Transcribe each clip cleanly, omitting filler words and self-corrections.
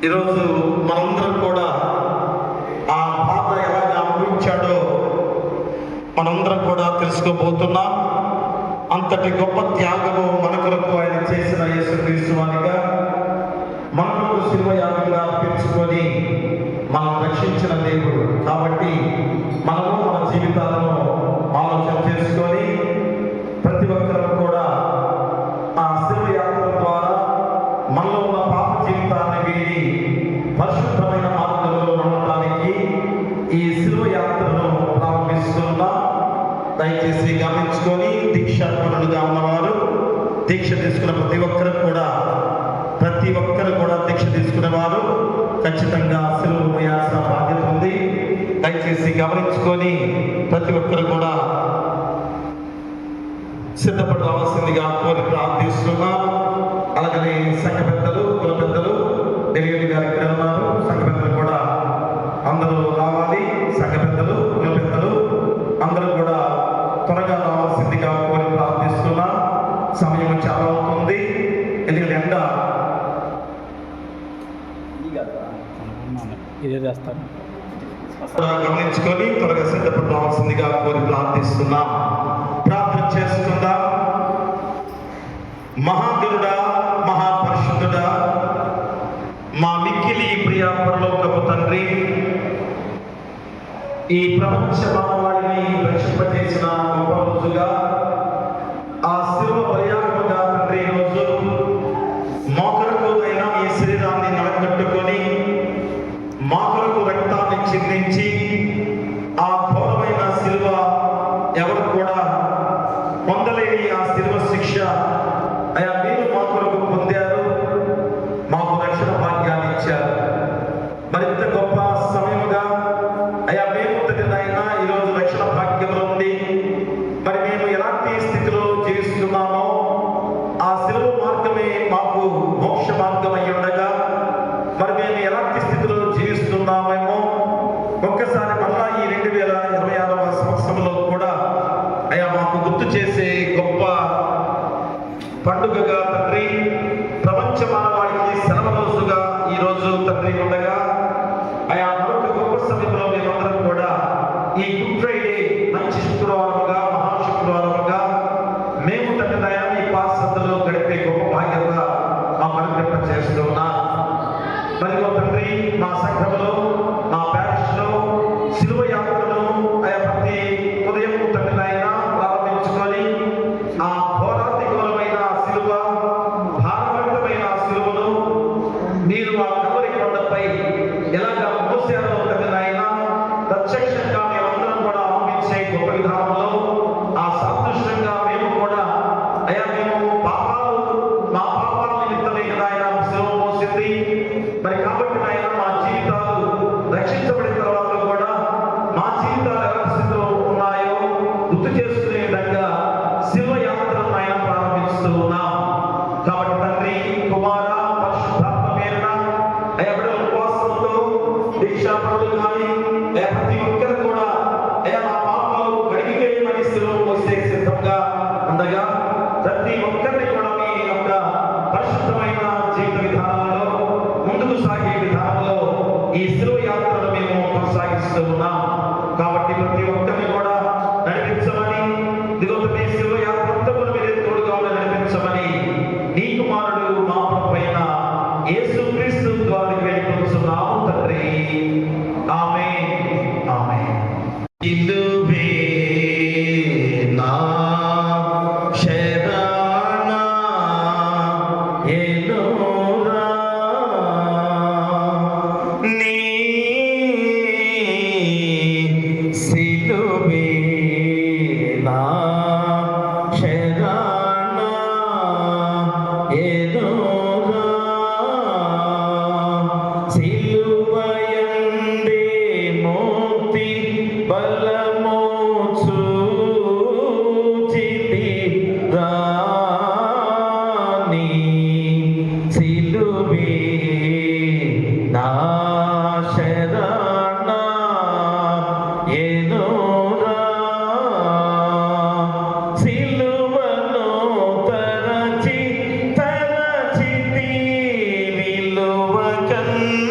ఈరోజు మనందరం కూడా ఆ బాధ ఎలాగ అనుభవించాడో మనందరం కూడా తెలుసుకోబోతున్నాం. అంతటి గొప్ప త్యాగము మన కొరకు ఆయన చేసిన యేసుక్రీస్తు వారిగా మన కొరకు శిలువ యాగంగా అర్పించుకొని మనం రక్షించిన దేవుడు. కాబట్టి మనము మన జీవితాలను ఆలోచన చేసుకొని ప్రతి ఒక్కరూ కూడా ఆ శిలువ యాత్ర ద్వారా మనలో ఉన్న పాప జీవితాన్ని వీడి పరిశుద్ధమైన మార్గంలో నడవడానికి ఈ శిలువ యాత్రను ప్రారంభిస్తున్నాం. దయచేసి గమనించుకొని దీక్షాపరులుగా ఉన్నవారు దీక్ష తీసుకున్న ప్రతి ఒక్కరు కూడా దీక్ష తీసుకునేవారు ఖచ్చితంగా శిలువ మోయాల్సిన బాధ్యత ఉంది. దయచేసి గమనించుకొని ప్రతి ఒక్కరు కూడా సిద్ధపడి రావాల్సిందిగా కోరి ప్రార్థిస్తున్నాం. అలాగనే సంఘ పెద్దలు, కుల పెద్దలు, డెలివరీ గారు ఇక్కడ ఉన్నారు. సంఘ పెద్దలు కూడా అందరూ రావాలి. సంఘ పెద్దలు, కుల పెద్దలు అందరూ కూడా త్వరగా రావాల్సిందిగా కోరి ప్రార్థిస్తున్నాం. సమయం చాలా అవుతుంది. ఎందుకంటే ఎండ గమనించుకొని త్వరగా సిద్ధపడి రావాల్సిందిగా కోరి ప్రార్థిస్తున్నాం. ప్రార్థన చేసుకుందాం. మహాగరుడా, మహాపరిశుద్ధుడా, మా మిక్కిలి ప్రియ పరలోకపు తండ్రి, ఈ ప్రపంచ మానవాళిని రక్షింపజేసిన గొప్ప రోజుగా ఆ శిలువ బలియాగముగా తండ్రి ఈరోజు మా కొరకు అయినా ఈ శరీరాన్ని నలగట్టుకొని మా కొరకు రక్తాన్ని చిందించి ఆ ఘోరమైన శిలువ ఎవరు కూడా పొందలేని ఆ శిలువ శిక్ష అయా మీరు మా కొరకు పొందారు. మాకు రక్షణ భాగ్యాన్ని ఇచ్చారు. మరింత గొప్ప సమయముగా అయా మేము తగినైనా ఈరోజు రక్షణ భాగ్యంలో ఉండి మరి మేము ఎలాంటి స్థితిలో జీవిస్తున్నామో ఆ శిలువ మార్గమే మాకు మోక్ష మార్గం అయి ఉండగా మరి మేము ఎలాంటి స్థితిలో జీవిస్తున్నామేమో ఒక్కసారి మళ్ళా ఈ 2026వ సంవత్సరంలో కూడా అయా మాకు గుర్తు చేసే గొప్ప పండుగగా తండ్రి, ప్రపంచ మానవాళికి సెలవు రోజుగా ఈ రోజు తండ్రి ఉండగా అయా మరొక గొప్ప సమయంలో మేమందరం కూడా ఈ గుడ్ ఫ్రైడే మంచి శుక్రవారముగా, మహాశుక్రవారముగా మేము తండ్రి ఈ పాసంతలో గడిపే గొప్ప భాగ్యత మా మనకు చేస్తున్నా. మరియు తండ్రి మా సంఘంలో, మా ప్యారిష్లో శిలువ యాత్రను అయా ప్రతి ఉదయం తండ్రి నాయన ప్రారంభించుకొని ఆ ఘోరాతిఘోరమైన శిలువ, భారవంతమైన శిలువను మీరు ఆ కబరి కొండపై ఎలాగ మోసారో తండ్రి నాయన ప్రత్యక్షంగా మేమందరం కూడా ఆపించే గొప్ప విధానంలో ఆ సాదృశ్యంగా మేము కూడా అయా మేము మా పాపాల నిమిత్తమే కదా ఆయన శిలువ మోసింది. మరి కాబట్టి ఆయన మా జీవితాలు రక్షించబడిన తర్వాత కూడా మా జీవితాలు ఎలా స్థితిలో ఉన్నాయో గుర్తు చేసుకునే విధంగా శిలువ యాత్రను ఆయన ప్రారంభిస్తూ ఉన్నాం. కాబట్టి తండ్రి, కుమార, పరిశుద్ధాత్మ పేరున ఎవరి ఉపవాసంతో దీక్షాపరులు కానీ ప్రతి ఒక్కరు కూడా అయా నా పాపాలు కడిగివేయమని శిలువ మోసే సిద్ధంగా ఉండగా ప్రతి ఒక్కరిని కూడా మీ యొక్క పరిశుద్ధమైన జీవిత విధానంలో ముందుకు సాగే విధానంలో ఈ శిలువ యాత్రను మేము కొనసాగిస్తూ ఉన్నాం. కాబట్టి ప్రతి ఒక్కరిని కూడా నడిపించమని, దిగొద్దు శిలువ యాత్ర అంతా కూడా మీరే తోడుగా నడిపించమని నీ కుమారుడు మా ప్రభువైన యేసుక్రీస్తు ద్వారా వేడుకొనుచున్నాము తండ్రి. ఆమేన్, ఆమేన్. ఇదువే నా శరణ ఎలోరా నీ సిలువే నా శరణ ఎలోరా సిలువయందే మోక్తి బలము చూచితి రాని సిలువే నా శరణ ఎలోరా సిలువను తరచితి విలువ కన్నా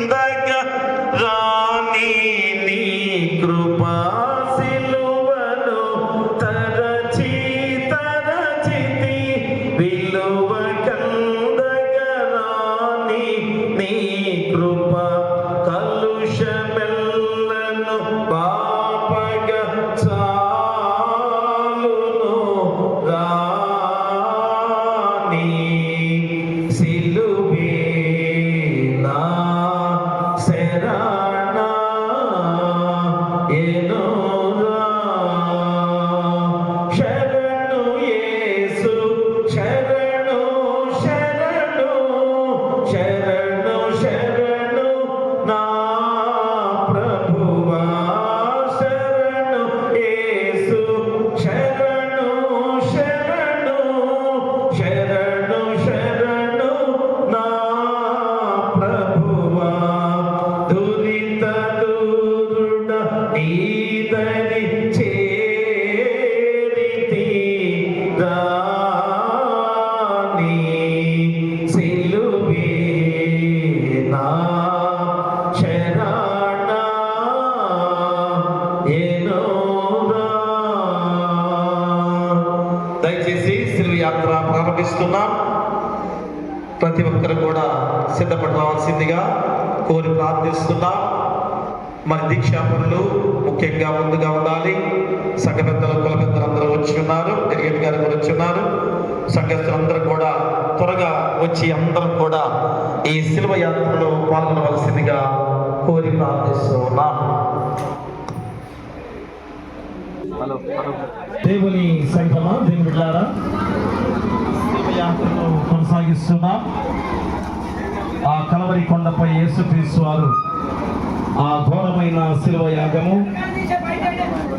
నీ కృప కలుషమెల్లను పాపగా చాలును రాని సిలువే నా శరణ ఎనురా శరణు యేసు శరణు శరణు శరణు శరణు నా ప్రభువా శరణు యేసు శరణు శరణు శరణు శరణు నా ప్రభువా దురిత దూరుడ నీదరి చేరితి రాని సిలువే నా శరణ ఎనురా. దయచేసి సిలువ యాత్ర ప్రారంభిస్తున్నాం. ప్రతి ఒక్కరు కూడా సిద్ధపడవలసిందిగా కోరి ప్రార్థిస్తున్నాం. మన దీక్షాపరులు ముఖ్యంగా ముందుగా ఉండాలి. సంఘ పెద్దలు కుల పెద్దలు అందరూ వచ్చి ఉన్నారు. ఎరిగేట్ గారు కూడా వచ్చి ఉన్నారు. సంఘస్థులందరూ కూడా త్వరగా వచ్చి అందరం కూడా ఈ శిలువ యాత్రలో పాల్గొనవలసిందిగా కోరి ప్రార్థిస్తున్నాం. దేవుని సంఘమా, దేవుని బిడ్డలారా, శిలువ యాత్రను కొనసాగిస్తున్నాం. ఆ కలవరి కొండపై యేసుక్రీస్తు వారు ఆ ఘోరమైన శిలువ యాగము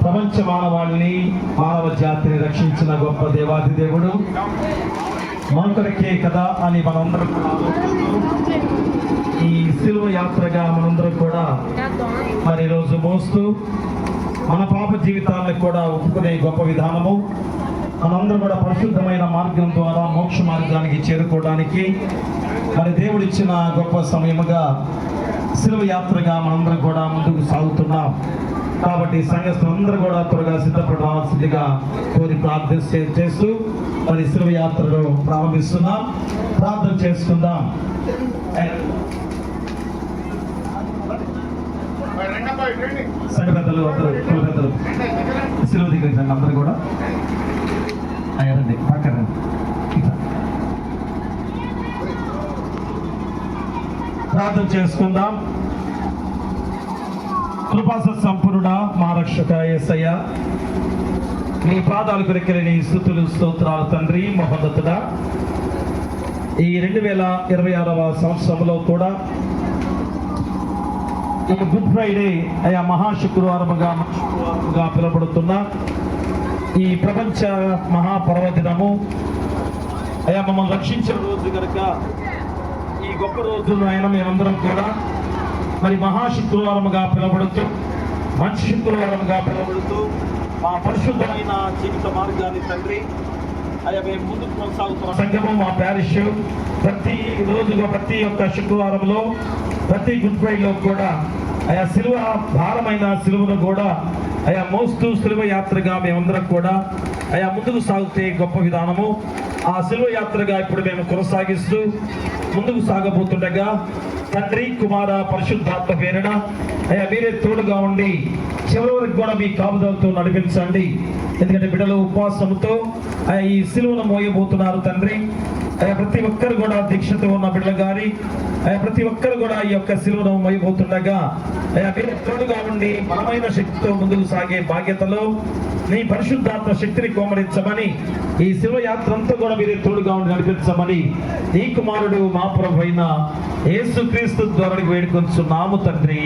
ప్రపంచ మానవాళిని మానవ జాతిని రక్షించిన గొప్ప దేవాది దేవుడు మనకొరకే కదా అని మనందరం కూడా ఈ శిలువ యాత్రగా మనందరం కూడా మరి రోజు మోస్తూ మన పాప జీవితాలను కూడా ఒప్పుకునే గొప్ప విధానము, మనందరం కూడా పరిశుద్ధమైన మార్గం ద్వారా మోక్ష మార్గానికి చేరుకోవడానికి మరి దేవుడిచ్చిన గొప్ప సమయముగా శిలువ యాత్రగా మనందరం కూడా ముందుకు సాగుతున్నాం. కాబట్టి సంఘస్థులందరూ కూడా త్వరగా సిద్ధపడవలసిందిగా కోరి ప్రార్థన చేస్తూ మరి శిలువ యాత్రను ప్రారంభిస్తున్నాం. ప్రార్థన చేసుకుందాం. సంఘ పెద్దలు అందరూ కుల పెద్దలు శిలువ దగ్గరికి రండి. అందరూ కూడా రండి, పక్కన రండి. ప్రార్థన చేసుకుందాం. కృపాస సంపూర్ణ మా రక్షక యేసయ్య, నీ పాదాలకు రెక్కలేని స్తుతులు స్తోత్రాలు తండ్రి మహోన్నతుడా. ఈ 2026వ సంవత్సరంలో కూడా ఈ గుడ్ ఫ్రైడే అయా మహాశుక్రవారముగా పిలువబడుతున్న ఈ ప్రపంచ మహాపర్వదినము అయా మమ్మల్ని రక్షించిన రోజు కనుక ఈ గొప్ప రోజును ఆయన మేమందరం కూడా మరి మహాశుక్రవారముగా పిలువబడుతూ మంచి శుక్రవారముగా పిలువబడుతూ మా పరిశుద్ధమైన జీవిత మార్గాన్ని తండ్రి అయ్యా మేము ముందుకు కొనసాగుతున్న సంఘము మా ప్యారిష్ ప్రతి రోజుగా ప్రతి ఒక్క శుక్రవారంలో ప్రతి గుడ్ ఫ్రైడేలో కూడా అయా సిలువ భారమైన సిలువను కూడా అయా మోస్తూ సిలువ యాత్రగా మేమందరం కూడా అయా ముందుకు సాగితే గొప్ప విధానము ఆ సిలువ యాత్రగా ఇప్పుడు మేము కొనసాగిస్తూ ముందుకు సాగబోతుండగా తండ్రి కుమార పరిశుద్ధాత్మ పేరున అయ్యా మీరే తోడుగా ఉండి చివరి వరకు కూడా మీ కాపుదలతో నడిపించండి. ఎందుకంటే బిడ్డలు ఉపవాసంతో ఈ సిలువను మోయబోతున్నారు తండ్రి. ప్రతి ఒక్కరు కూడా దీక్షతో ఉన్న బిడ్డలు గారి ప్రతి ఒక్కరు కూడా ఈ యొక్క సిలువను మోయబోతుండగా మీరే తోడుగా ఉండి బలమైన శక్తితో ముందుకు సాగే బాధ్యతలో నీ పరిశుద్ధాత్మ శక్తిని కోమరించమని ఈ శిలువ యాత్ర అంతా కూడా మీరే తోడుగా ఉండి నడిపించమని నీ కుమారుడు మా ప్రభు అయిన యేసుక్రీస్తు ద్వారా వేడుకొంచున్నాము తండ్రి.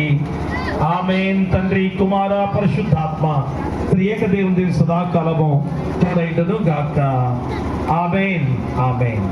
ఆమేన్. తండ్రి కుమార పరిశుద్ధాత్మ త్రియేక దేవుని సదాకాలము తోడైండును గాక. ఆమేన్. ఆమేన్.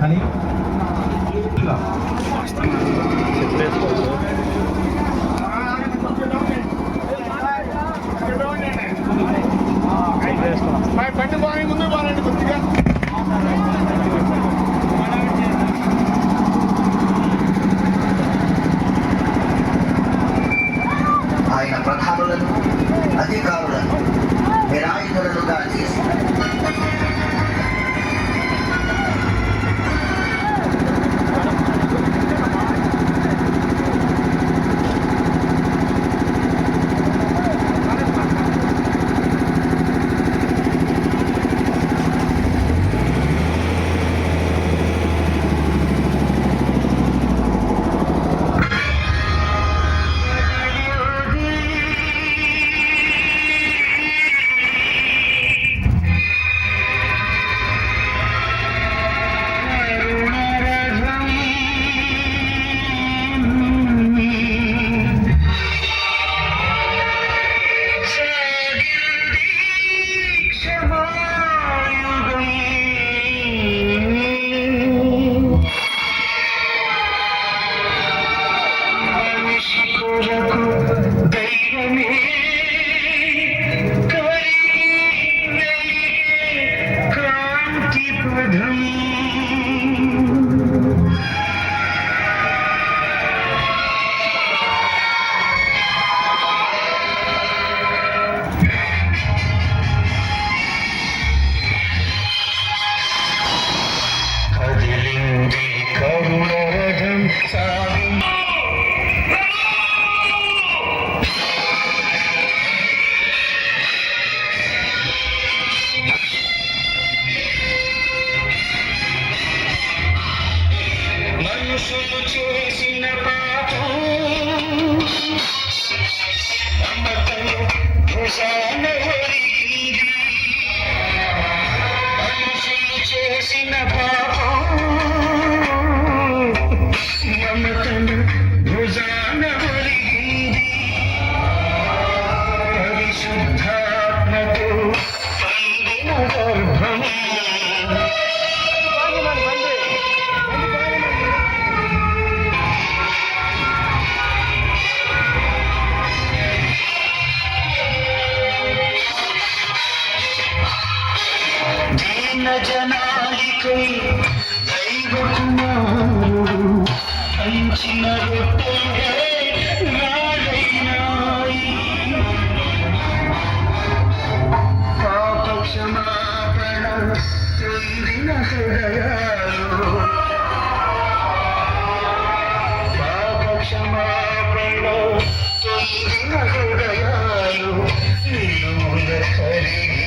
అని బండి బాగా ముందు బాగాలండి కొద్దిగా ఆయన ప్రధానులను అధికారులను నిరాయుధులుగా చేసి జనాలికై దైవ కుమారుడు పంచిన రొట్టె నాడైనాయి పాప క్షమాపణ పొందిన హృదయాలు పాప క్షమాపణ పొందిన హృదయాలు నిలువున కరిగి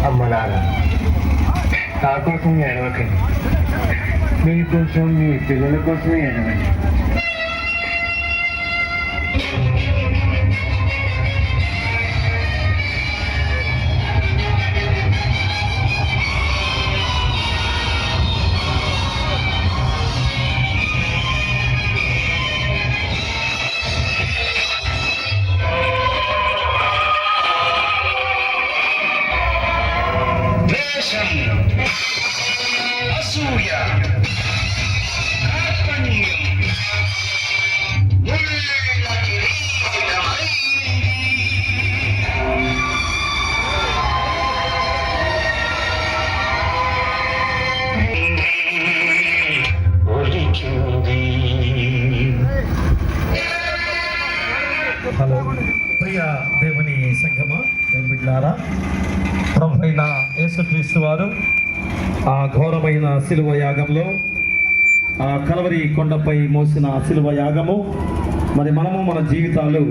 అమ్మలారా నా కోసం ఏడవకండి మీకోసం మీ పిల్లల కోసం ఏడవండి. అసూయ కార్పణ్యం ముళ్ళ కిరీటమై ఒలికింది. హలో ప్రియ దేవుని సంగమ బిడ్డలారా, ప్రభువైన యేసుక్రీస్తు వారు ఆ ఘోరమైన శిలువ యాగంలో, ఆ కలవరి కొండపై మోసిన శిలువ యాగము, మరి మనము మన జీవితాలు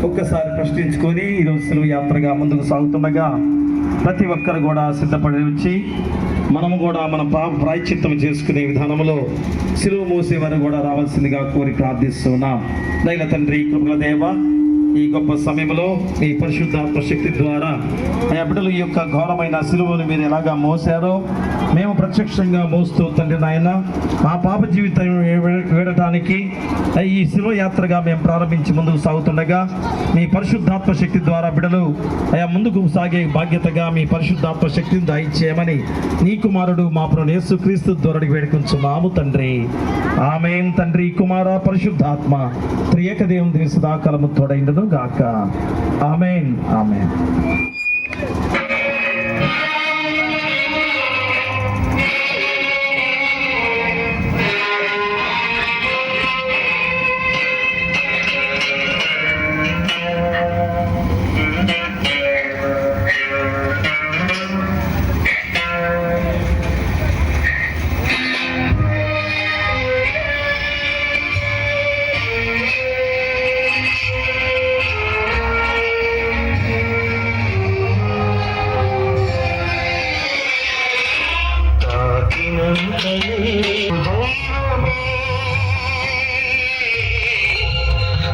ఒక్కసారి ప్రశ్నించుకొని ఈరోజు శిలువ యాత్రగా ముందుకు సాగుతుండగా ప్రతి ఒక్కరు కూడా సిద్ధపడి వచ్చి మనము కూడా మన పాప ప్రాయశ్చిత్తం చేసుకునే విధానంలో శిలువ మోసే వారు కూడా రావాల్సిందిగా కోరి ప్రార్థిస్తున్నాం. దైవ తండ్రి, కృపల దేవ, ఈ గొప్ప సమయంలో మీ పరిశుద్ధాత్మ శక్తి ద్వారా ఆ బిడ్డలు ఈ యొక్క ఘోరమైన సిలువను మీరు ఎలాగా మోసారో మేము ప్రత్యక్షంగా మోస్తూ తండ్రి నాయన మా పాప జీవితం వేడటానికి ఈ శిలువ యాత్రగా మేము ప్రారంభించి ముందుకు సాగుతుండగా మీ పరిశుద్ధాత్మ శక్తి ద్వారా బిడ్డలు ముందుకు సాగే బాధ్యతగా మీ పరిశుద్ధాత్మ శక్తిని దయచేయమని నీ కుమారుడు మా ప్రభువు యేసుక్రీస్తు ద్వారా వేడుకొంచున్నాము తండ్రి. ఆమేన్. తండ్రి, కుమార, పరిశుద్ధాత్మ త్రియేక దేవుని సదాకాలము తోడైండును గాక. ఆమేన్. ఆమేన్.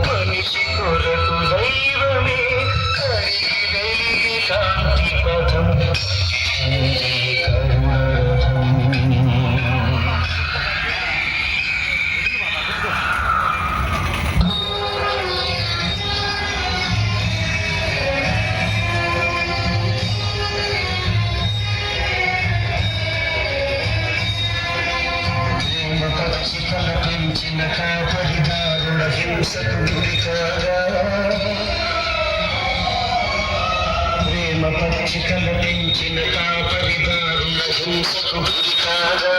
మనిషి కొరకు దైవమే కరిగి శాంతి పథం కరుణారథం. కల్పించిన కాపరిదారుల హింసకు గురి కాగా, ప్రేమ పక్షి కల్పించిన కాపరిదారుల హింసకు గురి కాగా.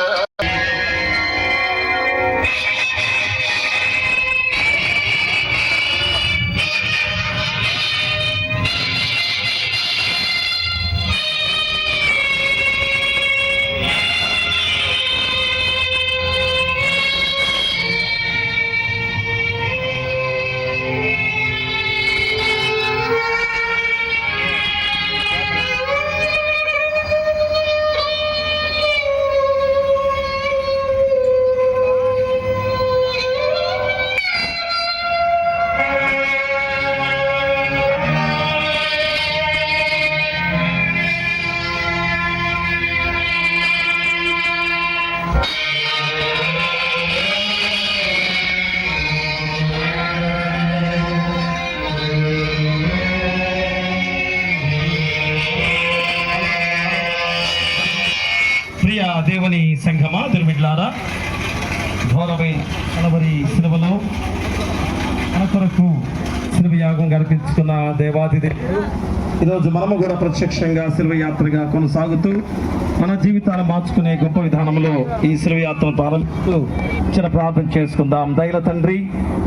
ప్రియ దేవుని సంఘమా, దుర్మిడ్లారా, ఘోరమైన కలవరి సిలువలో మన కొరకు సిలువ యాగం గడిపించుకున్న దేవాది దేవుడు ఈరోజు మనము కూడా ప్రత్యక్షంగా సిలువ యాత్రగా కొనసాగుతూ మన జీవితాన్ని మార్చుకునే గొప్ప విధానంలో ఈ సిలువ యాత్రను ప్రారంభిస్తూ చిన్న ప్రార్థన చేసుకుందాం. దైవ తండ్రి,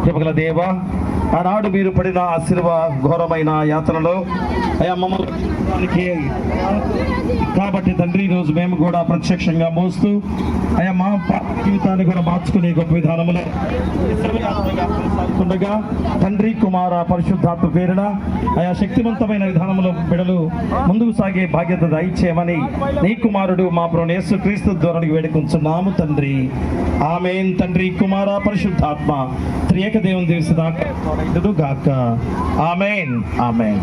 కృపగల దేవ, ఆనాడు మీరు పడిన ఆ సిలువ ఘోరమైన యాత్రలో మమ్మల్ని కాబట్టి తండ్రి, ఈరోజు మేము కూడా ప్రత్యక్షంగా మోస్తూ మా జీవితాన్ని కూడా మార్చుకునే గొప్ప విధానంలో కొనసాగుతుండగా తండ్రి, కుమార, పరిశుద్ధాత్మ పేరున శక్తివంతమైన విధానంలో బిడలు ముందుకు సాగే బాధ్యత దయచేయమని నీ కుమారుడు మా ప్రభువు యేసుక్రీస్తు ద్వారా వేడుకొంచున్నాము తండ్రి. ఆమేన్. తండ్రి, కుమార, పరిశుద్ధాత్మ త్రియేక దేవుని సదాకాలము గాక. ఆమేన్. ఆమేన్.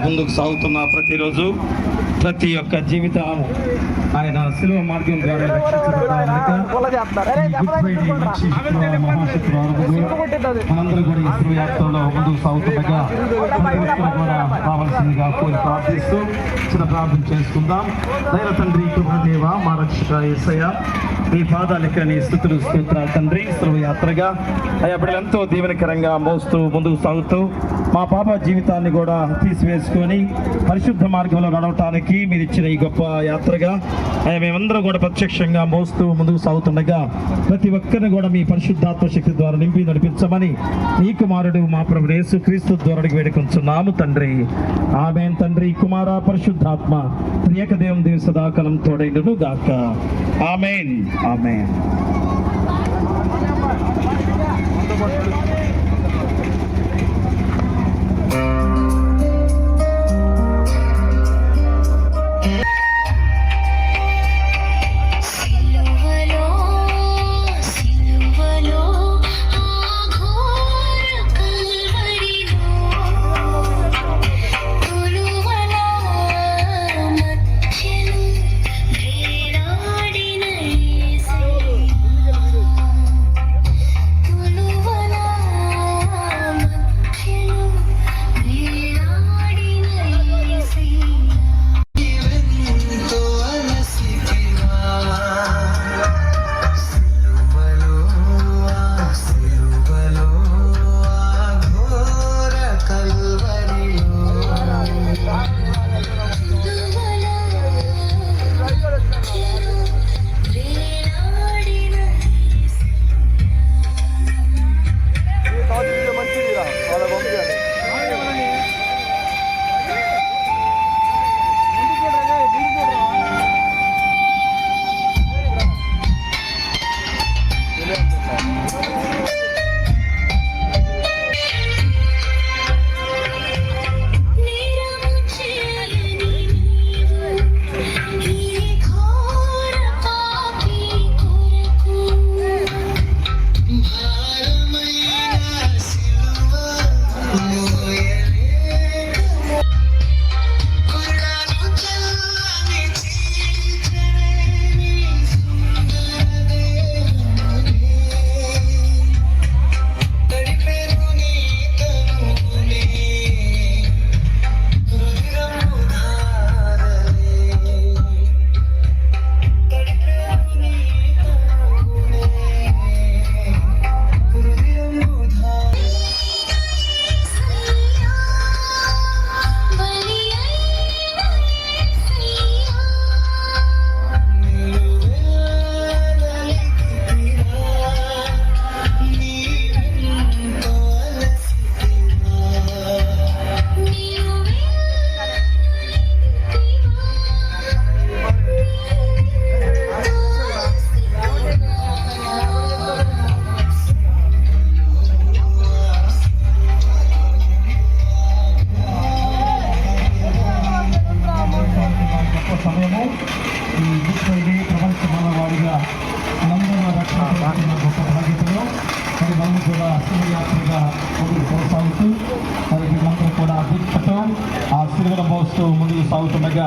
ముందుకు సాగుతున్న ప్రతిరోజు ప్రతి ఒక్క జీవితం ఆయన శిలువ మార్గం ద్వారా రక్షించబడ్డారు మనందరూ కూడా ఈ శిలువ యాత్రలో ముందుకు సాగుతుండగా కూడా రావాల్సిందిగా కోరి ప్రార్థిస్తూ చిన్న ప్రార్థన చేసుకుందాం. దైవ తండ్రి కృపాదేవ మా రక్షక యేసయ్య, మీ పాదాలకి నీ స్తుతులు స్తోత్రాలు తండ్రి. శిలువ యాత్రగా అయ్యా బిడ్డలంతో దీవెనకరంగా మోస్తూ ముందుకు సాగుతూ మా పాప జీవితాన్ని కూడా తీసివేసుకొని పరిశుద్ధ మార్గంలో నడవటానికి మీరు ఇచ్చిన ఈ గొప్ప యాత్రగా మేమందరం కూడా ప్రత్యక్షంగా మోస్తూ ముందుకు సాగుతుండగా ప్రతి ఒక్కరిని కూడా మీ పరిశుద్ధాత్మ శక్తి ద్వారా నింపి నడిపించమని నీ కుమారుడు మా ప్రభు యేసు క్రీస్తు ద్వారా వేడుకొంచున్నాము తండ్రి. ఆమేన్. తండ్రి, కుమార, పరిశుద్ధాత్మ త్రియక దేవుని సదాకాలం తోడైనను గాక. ఆమేన్. ఆమేన్. ముందుకు సాగుతుండగా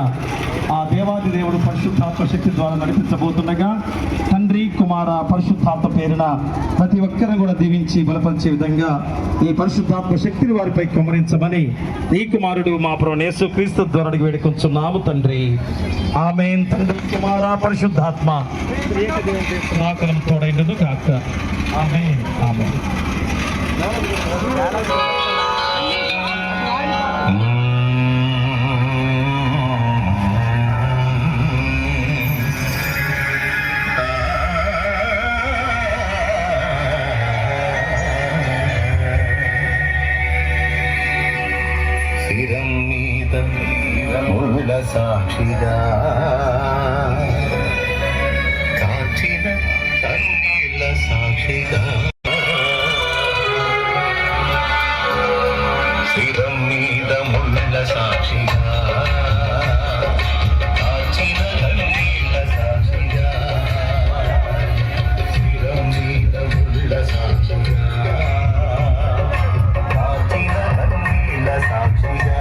ఆ దేవాది దేవుడు పరిశుద్ధాత్మ శక్తి ద్వారా నడిపించబోతుండగా తండ్రి, కుమార, పరిశుద్ధాత్మ పేరున ప్రతి ఒక్కరిని కూడా దీవించి బలపరిచే విధంగా ఈ పరిశుద్ధాత్మ శక్తిని వారిపై కుమ్మరించమని ఈ కుమారుడు మా ప్రభు యేసు క్రీస్తు ద్వారా వేడుకొంచున్నాము తండ్రి. ఆమేన్. తండ్రి, కుమార, పరిశుద్ధాత్మ సదాకాలం తోడైనను గాక. ఆమేన్. ఆమేన్. శిరం మీద ముళ్ళ సాక్షిగా కాచిన కన్నీళ్ళ సాక్షిగా, శిరం మీద ముళ్ళ సాక్షిగా కాచిన కన్నీళ్ళ సాక్షిగా, శిరం మీద ముళ్ళ సాక్షిగా సాక్షిగా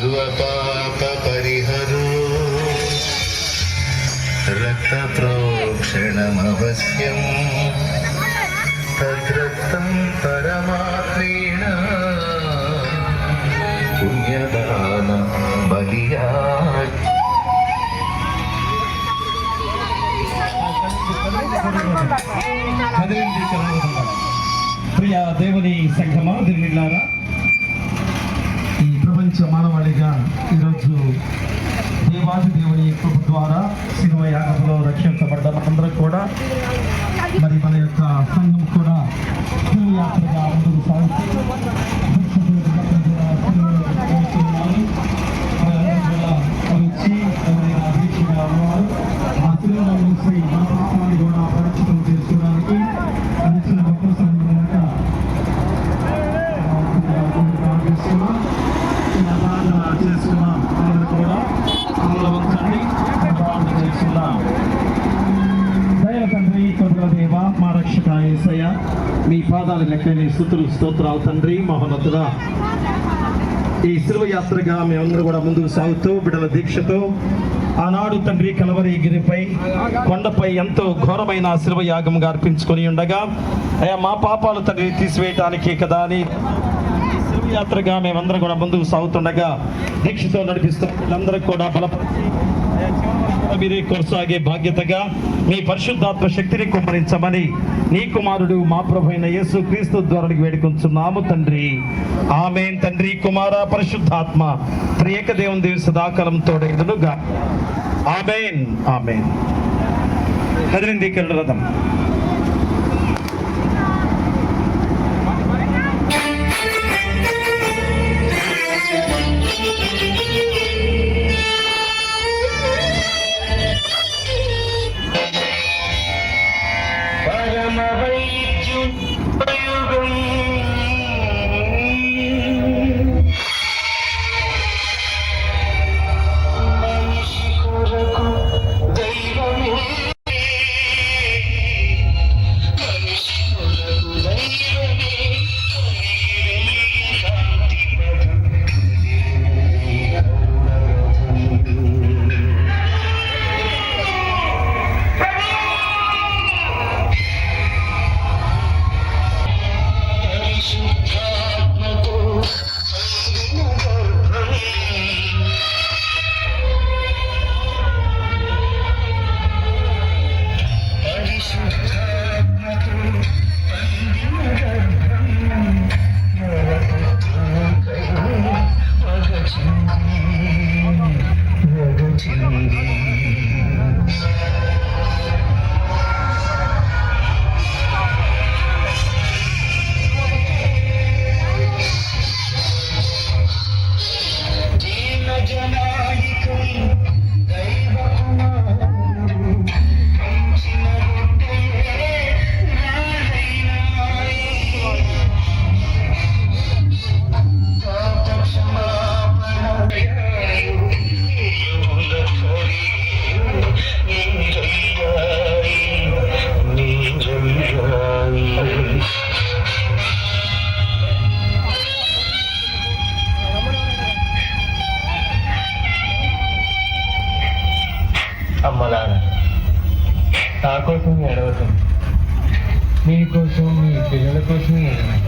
సర్వపాప పరిహరో రక్త ప్రోక్షణమవశ్యం తద్రక్తం పరమాత్మేణ పుణ్యదాన బలియా ప్రియ దేవుని సంఘమా దేవునిలారా, ఈ ప్రపంచ మానవాళిగా ఈరోజు దేవాది దేవుని కృప ద్వారా శిలువ యాగంలో రక్షించబడ్డ అందరూ కూడా మరి మన యొక్క సంఘం కూడా శిలువ యాత్రగా ముందుకు సాగుతూ వచ్చి ఎవరైనా దీక్షగా ఉన్నవారు ఆ శిలువలో నిలిచి మన పాపాన్ని కూడా పరిచితం చేసుకోవడానికి అందించిన భక్తుల సంఘం కనుక చేసుకున్నాం. అందరూ కూడా అందులో ఉంచండి, ప్రార్థన చేసుకున్నాం. దైవ తండ్రి, కృపగల దేవ, మా రక్షక యేసయ్య, మీ పాదాల లెక్కని స్తుతులు స్తోత్రాలు తండ్రి. మహోన్నతుడా, ఈ శిలువ యాత్రగా మేమందరూ కూడా ముందుకు సాగుతూ బిడ్డల దీక్షతో ఆనాడు తండ్రి కలవరి గిరిపై కొండపై ఎంతో ఘోరమైన శిలువ యాగంగా అర్పించుకొని ఉండగా అయ్యా మా పాపాలు తండ్రి తీసివేయటానికి కదా అని శిలువ యాత్రగా మేమందరం కూడా ముందుకు సాగుతుండగా దీక్షతో నడిపిస్తున్న వీళ్ళందరికీ కూడా బలపరిచి మీరే కొనసాగే బాధ్యతగా మీ పరిశుద్ధాత్మ శక్తిని కుమ్మరించమని నీ కుమారుడు మా ప్రభు అయిన యేసు క్రీస్తు ద్వారా వేడుకొంచున్నాము తండ్రి. ఆమేన్. తండ్రి, కుమార, పరిశుద్ధాత్మ త్రియేక దేవుని సదాకాలం తోడైదునుగా. ఆమేన్. ఆమేన్. కదిలింది రథం. అమ్మలారా, నా కోసం ఏడవకండి, మీకోసం మీ పిల్లల కోసం ఏడవండి.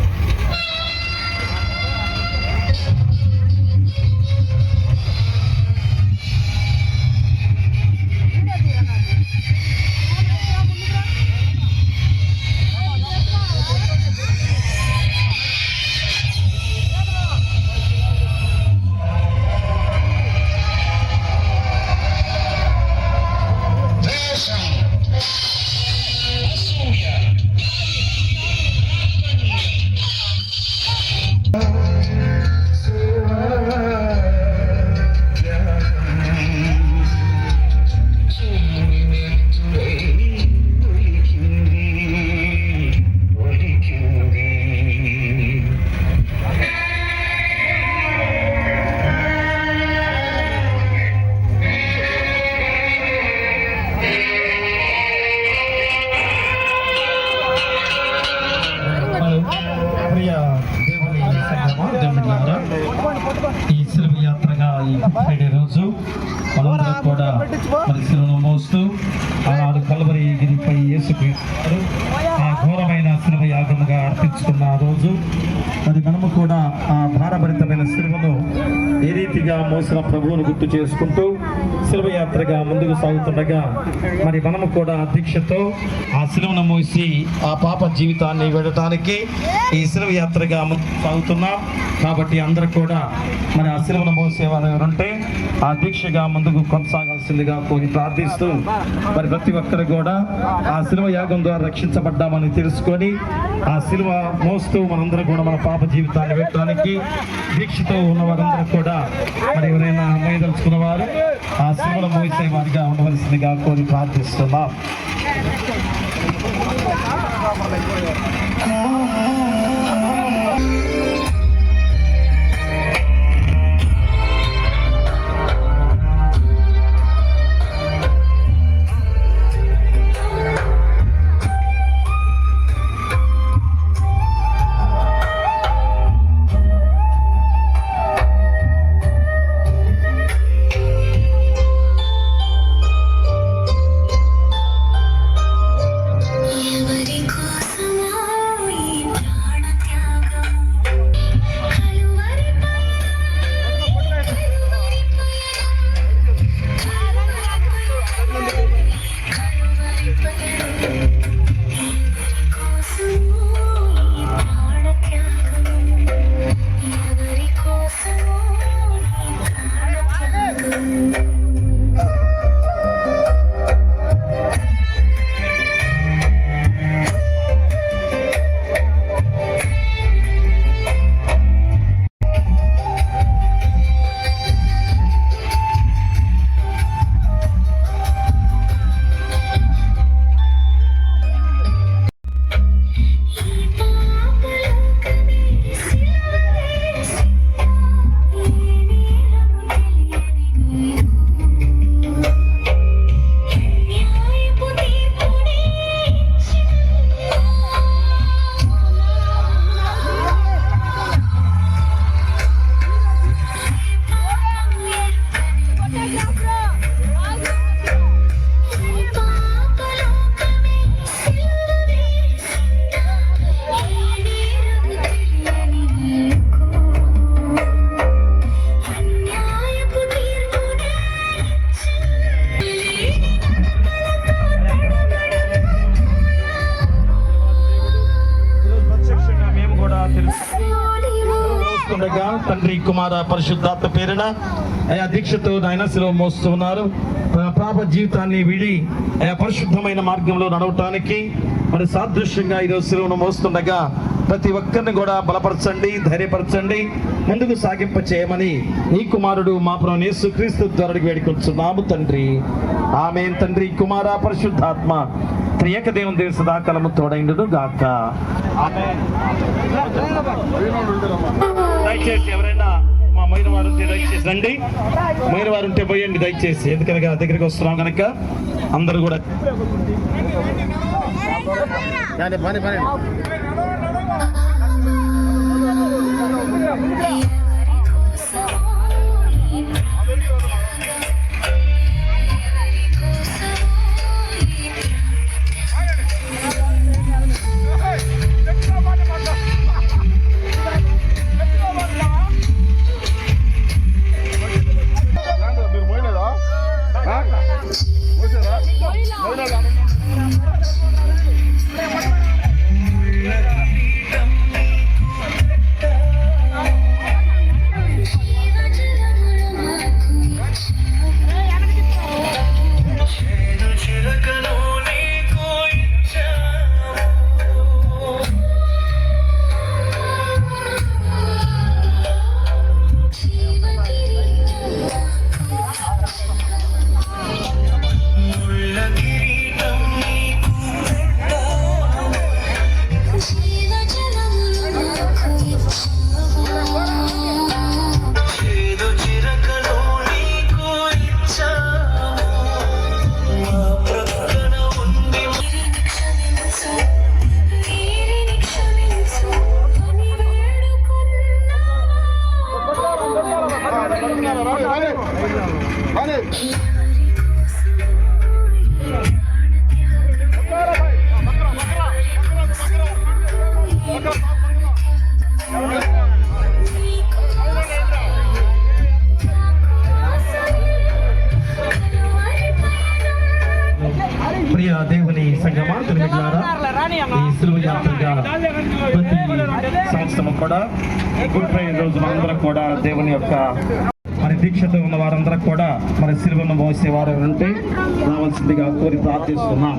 ఈ శిలువ యాత్రగా ఈ గుడ్ ఫ్రైడే రోజు మనందరం కూడా మరి శిలువను మోస్తూ ఆనాడు కల్వరి గిరిపై యేసుక్రీస్తు ఆ ఘోరమైన శిలువ యాగముగా అర్పించుకున్న ఆ రోజు మరి మనము కూడా ఆ భారభరితమైన శిలువను ఏ రీతిగా మోసిన ప్రభువును గుర్తు చేసుకుంటూ శిలువ యాత్రగా ముందుకు సాగుతుండగా మరి మనము కూడా దీక్షతో ఆ శిలువను మోసి ఆ పాప జీవితాన్ని వెళ్ళటానికి ఈ శిలువ యాత్రగా ముందుకు సాగుతున్నాం. కాబట్టి అందరూ కూడా మరి ఆ శిలువను మోసేవారు ఎవరుంటే ఆ దీక్షగా ముందుకు కొనసాగాల్సిందిగా కోరి ప్రార్థిస్తూ మరి ప్రతి ఒక్కరు కూడా ఆ శిలువ యాగం ద్వారా రక్షించబడ్డామని తెలుసుకొని ఆ శిలువ మోస్తూ మనందరూ కూడా మన పాప జీవితాన్ని పెట్టడానికి దీక్షతో ఉన్న వారందరూ కూడా మరి ఎవరైనా మోయదలుచుకున్న వారు ఆ శిలువను మోసే వారిగా ఉండవలసిందిగా కోరి ప్రార్థిస్తున్నాం. తండ్రి కుమార పరిశుద్ధాత్మ పేరున ఆయా దీక్షతో ఆయన శిలువ మోస్తూ ఉన్నారు. పాప జీవితాన్ని విడి ఆయా పరిశుద్ధమైన మార్గంలో నడవటానికి మరి సాదృశ్యంగా ఈరోజు శిలువను మోస్తుండగా ప్రతి ఒక్కరిని కూడా బలపరచండి, ధైర్యపరచండి, ముందుకు సాగింప చేయమని ఈ కుమారుడు మా ప్రభువు యేసుక్రీస్తు ద్వారా వేడుకొంచున్నాము తండ్రి. ఆమేన్. తండ్రి కుమార పరిశుద్ధాత్మ త్రియక దేవుని దేవ సదాకాలము తోడైండును గాక. ఆమేన్. దయచేసి ఎవరైనా మా మైరు వారు ఉంటే దయచేసి రండి. మైరు వారు ఉంటే పోయండి దయచేసి, ఎందుకనగా దగ్గరికి వస్తున్నాం కనుక అందరూ కూడా ప్రియ దేవుని సంగమా తిరుగులారా, ఈ సిలువ యాత్రగా ప్రతి సంవత్సరం కూడా గుడ్ ఫ్రైడే రోజు మనందరం కూడా దేవుని యొక్క మరి దీక్షతో ఉన్న వారందరూ కూడా మరి సిలువను మోసే వారు ఉంటే రావాల్సిందిగా కోరి ప్రార్థిస్తున్నాం.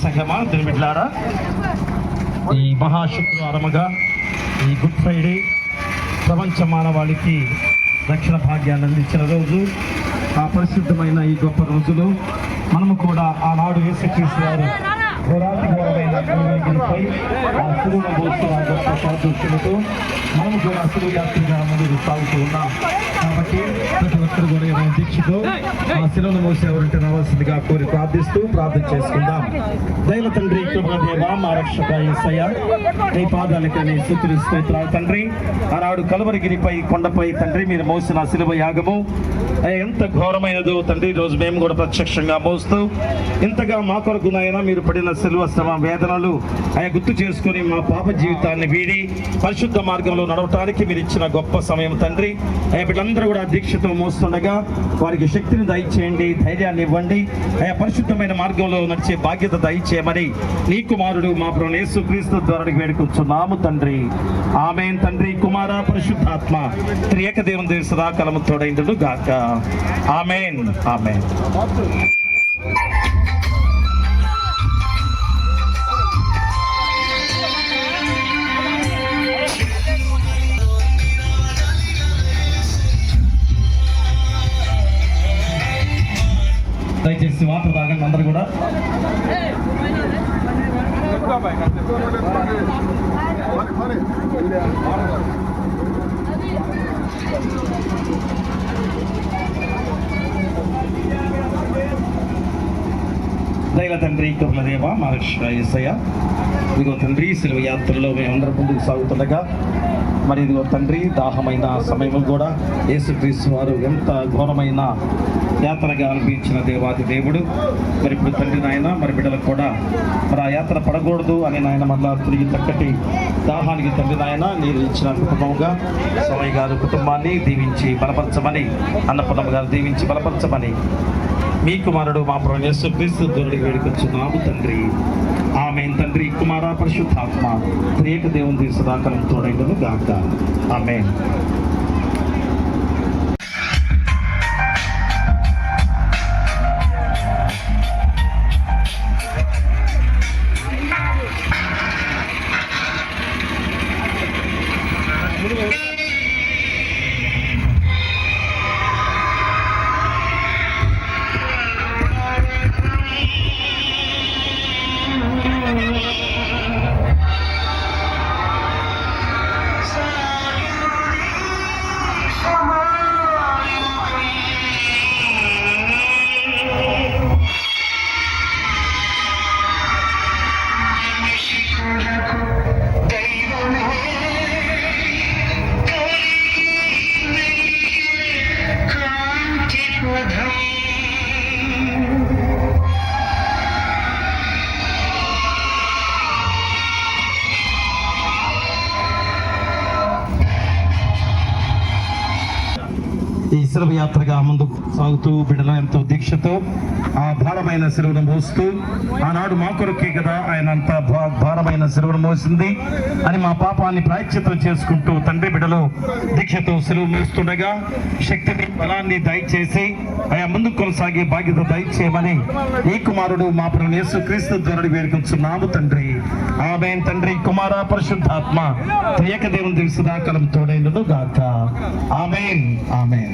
సంఘమా తిరుమిట్లారా, ఈ మహాశుక్రవారముగా ఈ గుడ్ ఫ్రైడే ప్రపంచ మానవాళికి రక్షణ భాగ్యాన్ని అందించిన రోజు, ఆ పరిశుద్ధమైన ఈ గొప్ప రోజులో మనము కూడా ఆనాడు యేసుక్రీస్తు వారు ఘోరాతిఘోరమైన కలువరిపై ఆ సిలువను మోసిన గొప్ప సాదృశ్యముతో మనము కూడా సిలువ యాత్రగా ముందుకు సాగుతూ ఉన్నాం. కాబట్టి ప్రతి ఒక్కరు కూడా ఏమైనా దీక్షతో ఆ సిలువను మోసేవారంటే రావాల్సిందిగా కోరి ప్రార్థిస్తూ ప్రార్థన చేసుకుందాం. దైవ తండ్రి, కృపదేవ, మా రక్షక యేసయ్య, నీ పాదాలకని స్తుతులు స్తోత్రాలు తండ్రి. ఆనాడు కలువరిగిరిపై కొండపై తండ్రి మీరు మోసిన సిలువ యాగము ఎంత ఘోరమైనదో తండ్రి, రోజు మేము కూడా ప్రత్యక్షంగా మోస్తూ ఇంతగా మా కొరకు నాయన మీరు పడిన సిలువ శ్రమ వేదనలు గుర్తు చేసుకుని మా పాప జీవితాన్ని వీడి పరిశుద్ధ మార్గంలో నడవటానికి మీరు ఇచ్చిన గొప్ప సమయం తండ్రి. వీళ్ళందరూ కూడా దీక్షతో మోస్తుండగా వారికి శక్తిని దయచేయండి, ధైర్యాన్ని ఇవ్వండి, పరిశుద్ధమైన మార్గంలో నడిచే బాధ్యత దయచేయమని నీ కుమారుడు మా ప్రభువు యేసుక్రీస్తు ద్వారా వేడుకొంచున్నాము తండ్రి. ఆమేన్. తండ్రి, కుమార, పరిశుద్ధాత్మ త్రియేక దేవుని దేవుని సదాకాలము తోడైండును గాక. ఆమేన్. ఆమేన్. దయచేసి వాటర్ తాగండి అందరూ కూడా. దైవ తండ్రి, కృపదేవ, మా రక్షక యేసయ్య, ఇదిగో తండ్రి సిలువ యాత్రలో మేమందరం ముందుకు సాగుతుండగా మరి ఇదిగో తండ్రి దాహమైన సమయంలో కూడా యేసుక్రీస్తు వారు ఎంత ఘోరమైన యాత్రగా అనిపించిన దేవాది దేవుడు మరి ఇప్పుడు తండ్రి నాయన మరి బిడ్డలకు కూడా మరి ఆ యాత్ర పడకూడదు అని నాయన మళ్ళా తిరిగి చక్కటి దాహానికి తండ్రి నాయన నీరు ఇచ్చిన కుటుంబంగా సమయ గారు కుటుంబాన్ని దీవించి బలపరచమని, అన్నపూర్ణమ్మ గారు దీవించి బలపరచమని మీ కుమారుడు మా ప్రభువు యేసుక్రీస్తు ద్వారా వేడుకొంచున్నాము తండ్రి. ఆమేన్. తండ్రి, కుమార, పరిశుద్ధాత్మ త్రియేక దేవుని సదాకాలం తోడైండును గాక. ఆమేన్. ఈ శిలువ యాత్రగా ముందుకు సాగుతూ బిడ్డలు ఎంతో దీక్షతో ఆ భారమైన శిలువను మోస్తూ ఆనాడు మా కొరకే కదా ఆయన అంత భారమైన శిలువను మోసింది అని మా పాపాన్ని ప్రాయశ్చిత్తం చేసుకుంటూ తండ్రి బిడ్డలు దీక్షతో శిలువ మోస్తుండగా శక్తిని బలాన్ని దయచేసి ఆయా ముందుకు కొనసాగే బాధ్యత దయచేయమని ఈ కుమారుడు మా ప్రభువు యేసుక్రీస్తు ద్వారా వేడుకొంచున్నాము తండ్రి. ఆమేన్. తండ్రి కుమార పరిశుద్ధాత్మ త్రియక దేవుని సదాకాలం తోడైనను గాక. ఆమేన్. ఆమేన్.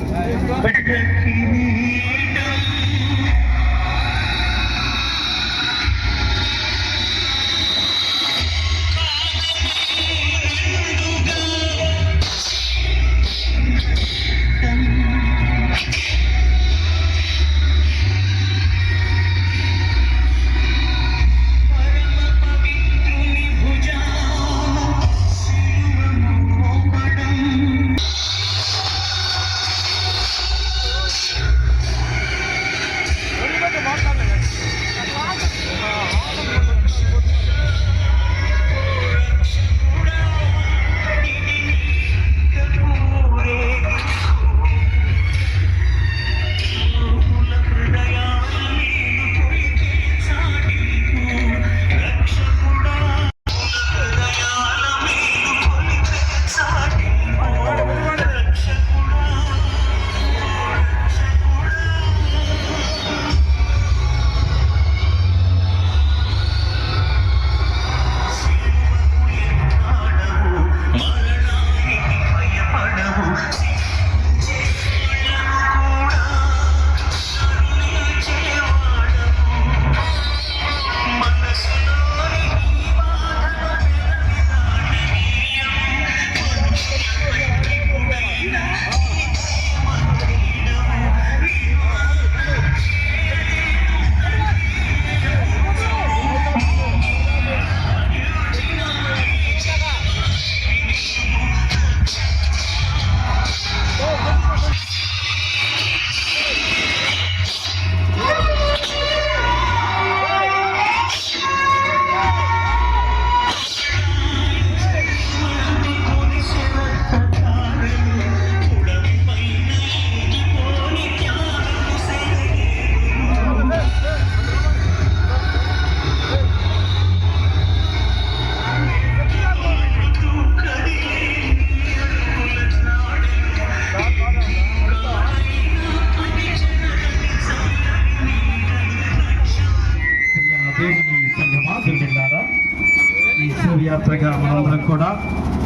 ఈ శివయాత్రగా మనందరం కూడా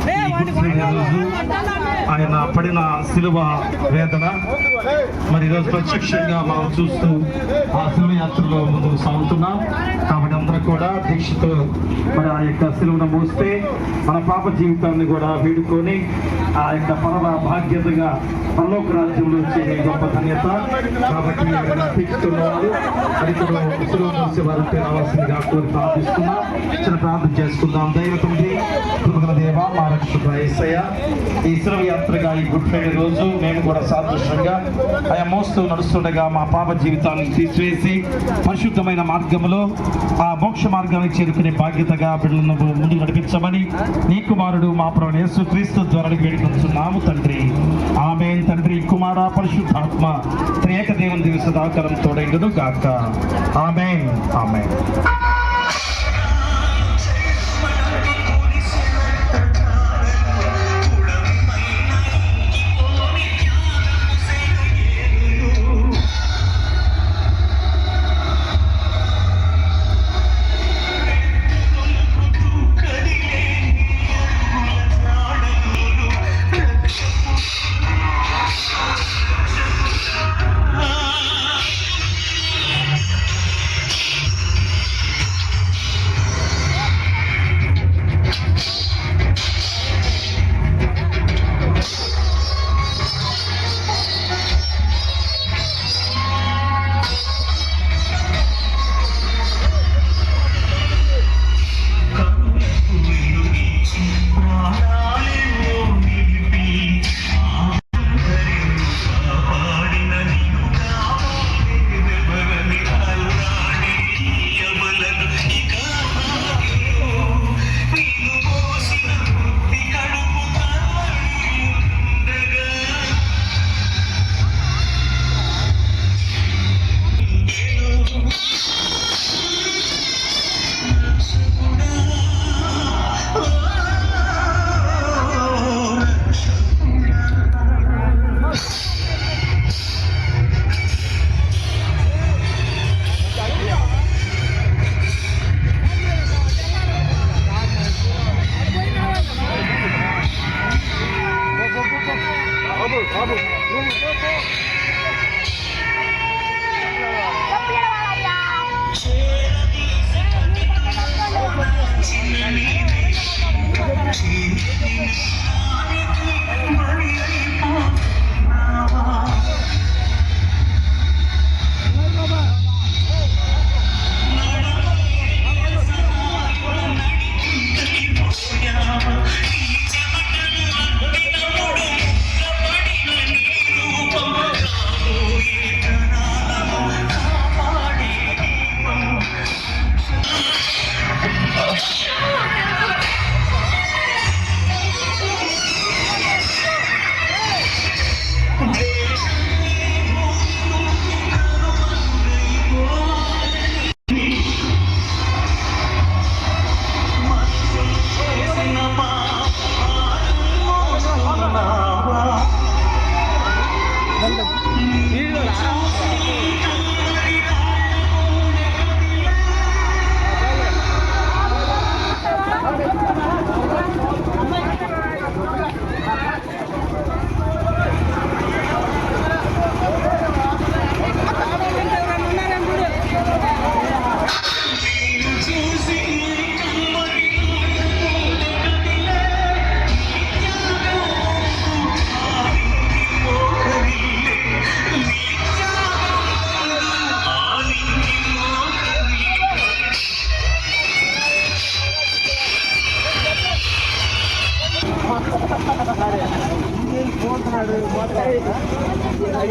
ఈ గుడ్ ఫ్రైడే రోజు ఆయన పడిన శిలువ వేదన మరి ఈరోజు ప్రత్యక్షంగా మనం చూస్తూ ఆ శివయాత్రలో ముందుకు సాగుతున్నాం. కాబట్టి అందరూ కూడా దీక్షతో మరి ఆ యొక్క శిలువను మోస్తే మన పాప జీవితాన్ని కూడా వీడుకొని ఆ యొక్క పరమ బాధ్యతగా పరలోక రాజ్యంలో వచ్చే గొప్ప ధన్యత. కాబట్టి తీర్చుతున్నవారు అది కూడా శిలువ మోసే వారికి రావాల్సిందిగా కోరి ప్రార్థిస్తున్నాం. చిన్న ప్రార్థన చేసుకుందాం. దైవ తండ్రి, కృపగల దేవా, మా రక్షకుడు యేసయ్య, ఈ శిలువ యాత్రగా ఈ గుడ్ ఫ్రైడే రోజు మేము కూడా సాదృశ్యంగా ఆయా మోస్తూ నడుస్తుండగా మా పాప జీవితాన్ని తీసివేసి పరిశుద్ధమైన మార్గంలో ఆ మోక్ష మార్గానికి చేరుకునే బాధ్యతగా బిడ్డలను ముందుకు నడిపించమని నీ కుమారుడు మా ప్రభువు యేసుక్రీస్తు ద్వారా వేడుకొంచున్నాము తండ్రి. ఆమేన్. తండ్రి కుమార పరిశుద్ధాత్మ త్రియక దేవుని సదాకాలం తోడైండును గాక. ఆమేన్. ఆమేన్.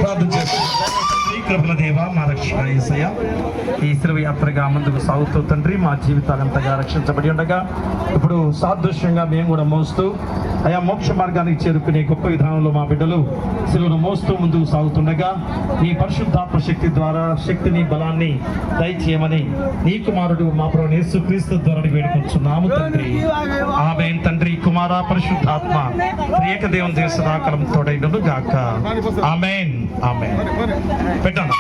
ప్రార్థన చేస్తాం. కృపల దేవ, మా రక్షణ యేసయ్య, ఈ శిలువ యాత్రగా ముందుకు సాగుతూ తండ్రి మా జీవితాలంతగా రక్షించబడి ఉండగా ఇప్పుడు సాదృశ్యంగా మేము కూడా మోస్తూ అయా మోక్ష మార్గానికి చేరుకునే గొప్ప విధానంలో మా బిడ్డలు శిలువను మోస్తూ ముందుకు సాగుతుండగా నీ పరిశుద్ధాత్మ శక్తి ద్వారా శక్తిని బలాన్ని దయచేయమని నీ కుమారుడు మా ప్రభువు యేసుక్రీస్తు ద్వారా వేడుకొంచున్నాము తండ్రి. ఆమేన్. తండ్రి, కుమార, పరిశుద్ధాత్మ త్రియేక దేవుని సదాకాలం తోడైనను గాక. ఆమేన్. ఆమేన్. పెట్టండి.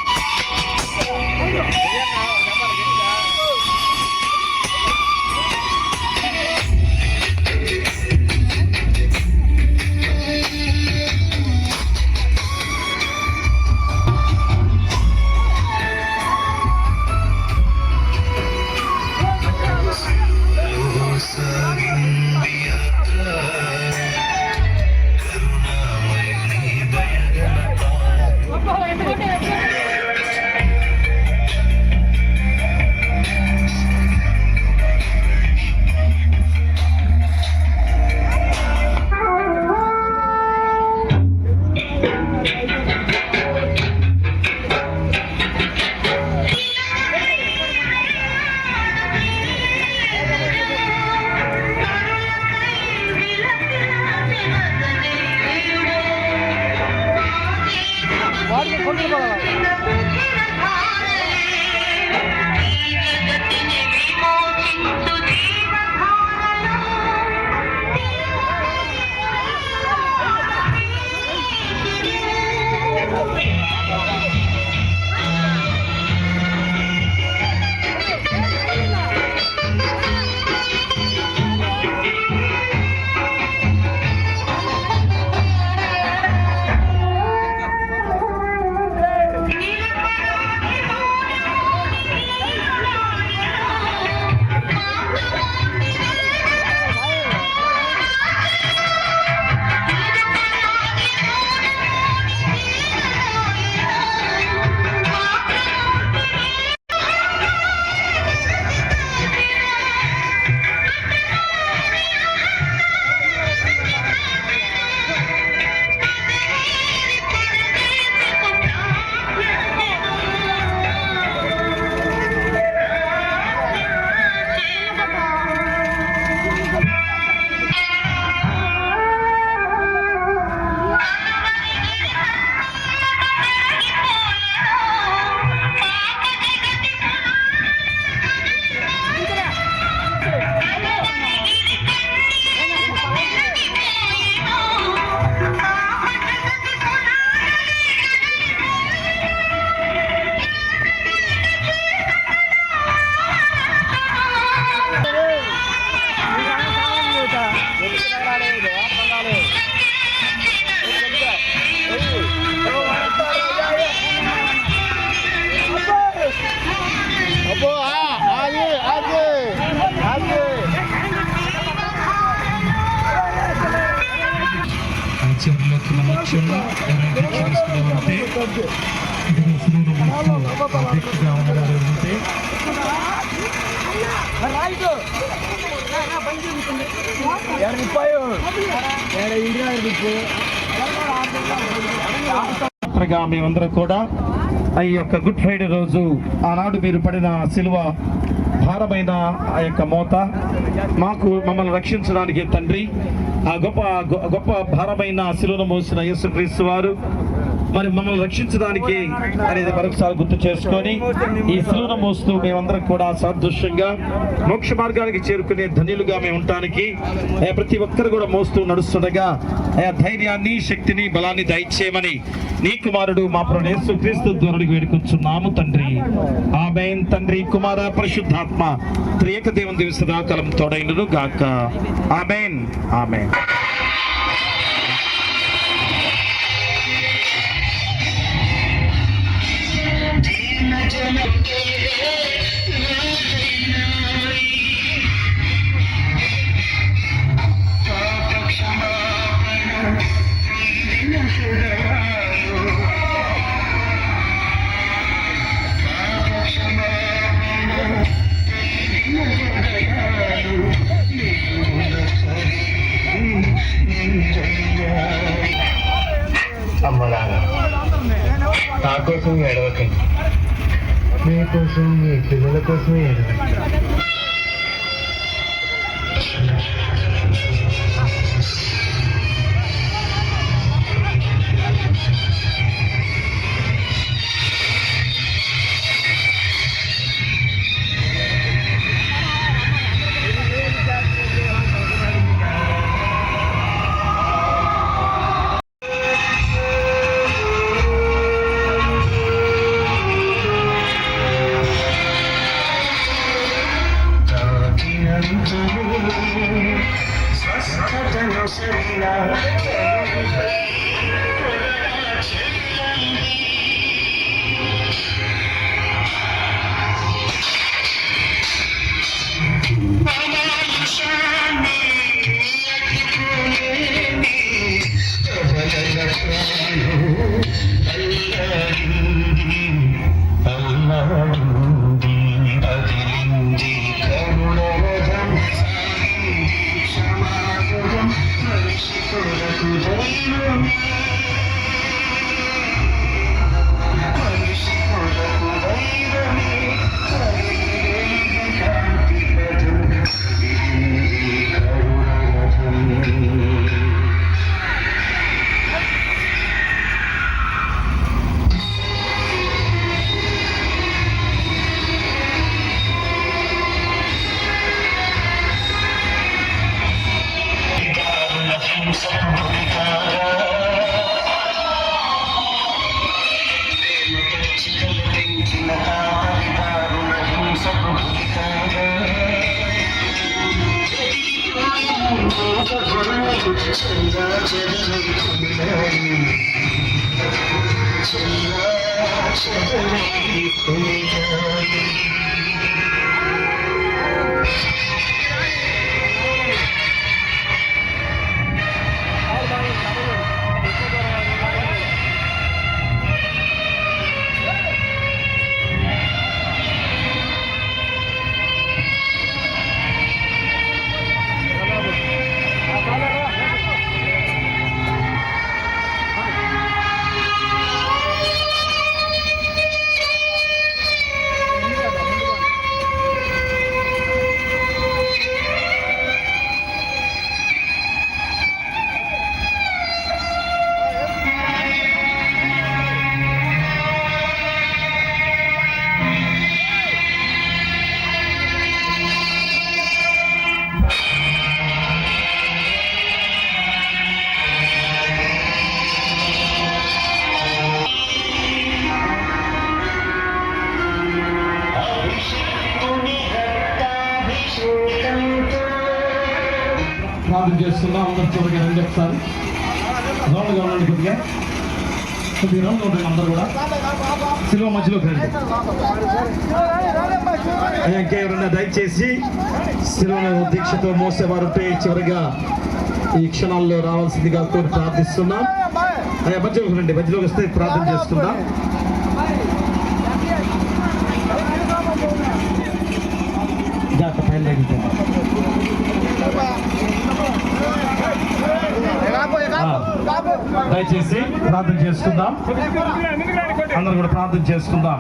అధ్యక్షుడిగా ఉండగారు ఉంటే మేమందరం కూడా ఈ యొక్క గుడ్ ఫ్రైడే రోజు ఆనాడు మీరు పడిన సిలువ భారమైన ఆ యొక్క మోత మమ్మల్ని రక్షించడానికి తండ్రి ఆ గొప్ప భారమైన సిలువను మోసిన యేసుక్రీస్తు వారు మరి మమ్మల్ని రక్షించడానికి అనేది మరొకసారి గుర్తు చేసుకొని ఈ సిలువను మోస్తూ మేమందరం కూడా సాదృశ్యంగా మోక్ష మార్గానికి చేరుకునే ధన్యులుగా మేము ఉండటానికి ప్రతి ఒక్కరు కూడా మోస్తూ నడుస్తుండగా ధైర్యాన్ని శక్తిని బలాన్ని దయచేయమని నీ కుమారుడు మా ప్రభువు యేసుక్రీస్తు ద్వారా వేడుకొంచున్నాము తండ్రి. ఆమేన్. తండ్రి కుమార పరిశుద్ధాత్మ త్రియేక దేవుని దివ్య సదాకాలం తోడైనను గాక. ఆమేన్. ఆమేన్. అమ్మలారా, నా కోసం ఏడవకండి, మీకోసం మీ పిల్లల కోసమే ఏడవండి. ప్రార్థన చేస్తున్నాం. అందరూ చూడగా రండి, ఒకసారి రౌండ్గా ఉండండి, కొద్దిగా రౌండ్ ఉండండి. అందరూ కూడా సిలువ మధ్యలోకి రండి. అయ్యా ఇంకెవరన్నా దయచేసి సిలువను దీక్షతో మోసేవారు చివరిగా ఈ క్షణాల్లో రావాల్సిందిగా కోరి ప్రార్థిస్తున్నాం. అయ్యా మధ్యలోకి రండి, మధ్యలోకి వస్తే ప్రార్థన చేసుకుందాం. దయచేసి ప్రార్థన చేసుకుందాం, అందరూ కూడా ప్రార్థన చేసుకుందాం.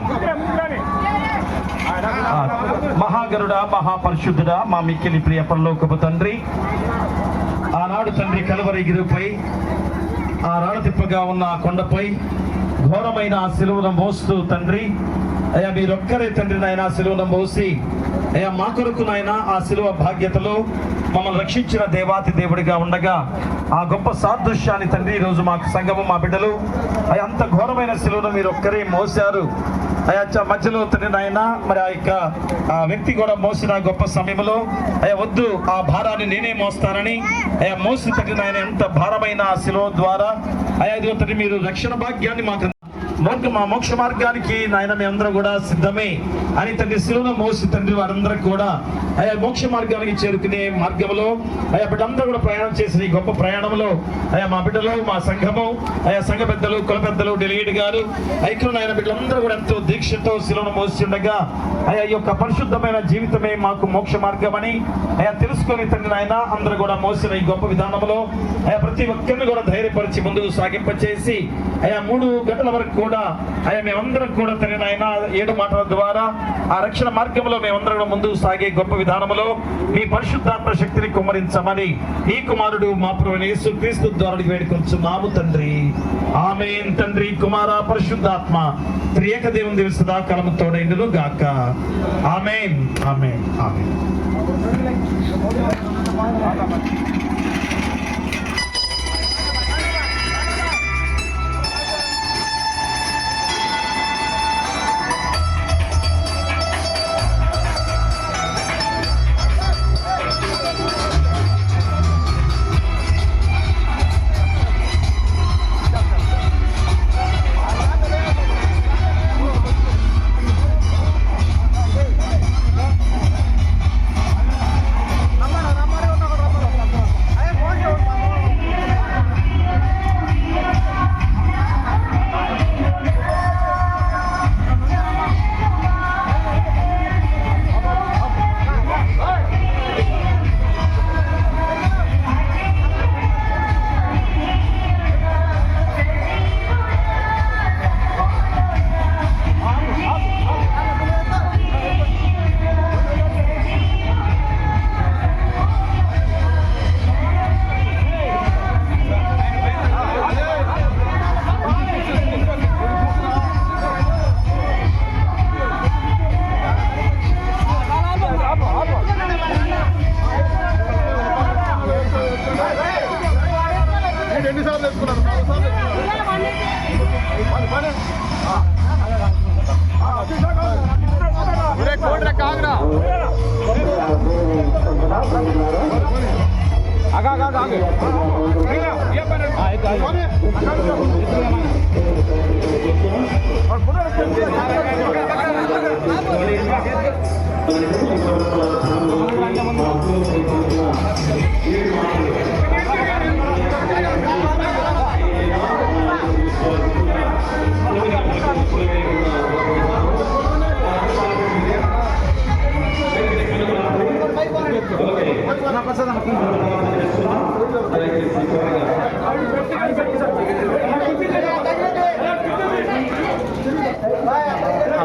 మహాగరుడా, మహాపరిశుద్ధుడా, మా మిక్కిలి ప్రియ పరలోకపు తండ్రి, ఆనాడు తండ్రి కలువరి గిరిపై ఆ రాళ్ళ తిప్పగా ఉన్న ఆ కొండపై ఘోరమైన ఆ సిలువను మోస్తూ తండ్రి అయ్యా మీరొక్కరే తండ్రి నాయన సిలువను మోసి అయ్యా మా కొరకు నాయన ఆ సిలువ భాగ్యతలో మమ్మల్ని రక్షించిన దేవాతి దేవుడిగా ఉండగా ఆ గొప్ప సాదృశ్యాన్ని తండ్రి ఈరోజు మాకు సంఘము మా బిడ్డలు అయ్యా అంత ఘోరమైన సిలువను మీరు ఒక్కరే మోసారు అయ్యా మధ్యలో తండ్రి నాయన మరి ఆ యొక్క ఆ వ్యక్తి కూడా మోసిన గొప్ప సమయంలో అయ్యా వద్దు ఆ భారాన్ని నేనే మోస్తానని అయ్యా మోసి తండ్రి నాయన ఎంత భారమైన ఆ సిలువ ద్వారా అయ్యా ఇదిగో తండ్రి మీరు రక్షణ భాగ్యాన్ని మాకు మా మోక్ష మార్గానికి నాయన మేమందరం కూడా సిద్ధమే అని తండ్రి శిలువను మోసి తండ్రి వారందరూ కూడా అయ్యా మోక్ష మార్గానికి చేరుకునే మార్గంలో అయ్యా బిడ్డలందరూ కూడా ప్రయాణం చేసిన ఈ గొప్ప ప్రయాణంలో అయ్యా మా బిడ్డలు మా సంఘము అయ్యా సంఘ పెద్దలు కుల పెద్దలు డెలిగేట్ గారు ఐక్యులు నాయన బిడ్డలందరూ కూడా ఎంతో దీక్షతో శిలువను మోసి ఉండగా అయ్యా ఈ యొక్క పరిశుద్ధమైన జీవితమే మాకు మోక్ష మార్గం అని అయ్యా తెలుసుకొని తండ్రి నాయన అందరూ కూడా మోసిన ఈ గొప్ప విధానంలో అయ్యా ప్రతి ఒక్కరిని కూడా ధైర్యపరిచి ముందుకు సాగింపచేసి అయ్యా 3 గంటల వరకు కూడా అయ్యా మేమందరం కూడా తండ్రి నాయన 7 మాటల ద్వారా ఆ రక్షణ మార్గంలో మేమందరం కూడా ముందుకు సాగే గొప్ప విధానంలో మీ పరిశుద్ధాత్మ శక్తిని కుమ్మరించమని ఈ కుమారుడు మా ప్రభువైన యేసుక్రీస్తు ద్వారా వేడుకొంచున్నాము తండ్రి. ఆమేన్. తండ్రి, కుమార, పరిశుద్ధాత్మ త్రియేక దేవుని దివి సదాకాలము తోడైండును గాక. ఆమేన్. ఆమేన్. ఆమేన్.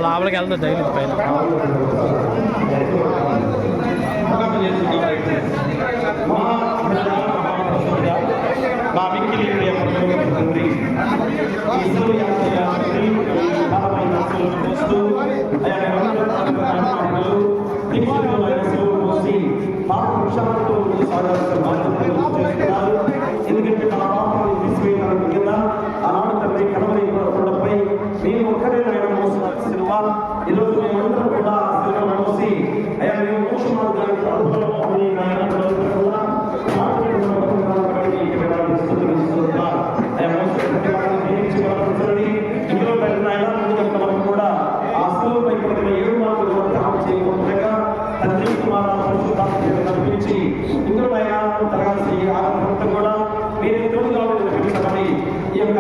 లోపలికి వెళ్తా డైలీ పైన మా మిక్కిలి ప్రియ తండ్రి ఎందుకంటే మన పాపం తీసివేయడానికి కింద ఆనాడు తండ్రి కలవరి కొండపై మేము ఒక్కరే ఆయన మోసిన సిలువ ఈరోజు మేమందరం కూడా సిలువ మోసి అయ్యా మేము మోక్ష మార్గానికి అడుగులో కూడా ఆ సిలువపై పడిన 7 మార్కులు చేయకుండా తండ్రి కుమార పరిశుద్ధాత్మను నడిపించి ఇందులో తరగాల్సి ఆ కూడా మీరే తోడుగా నడిపించమని ఈ యొక్క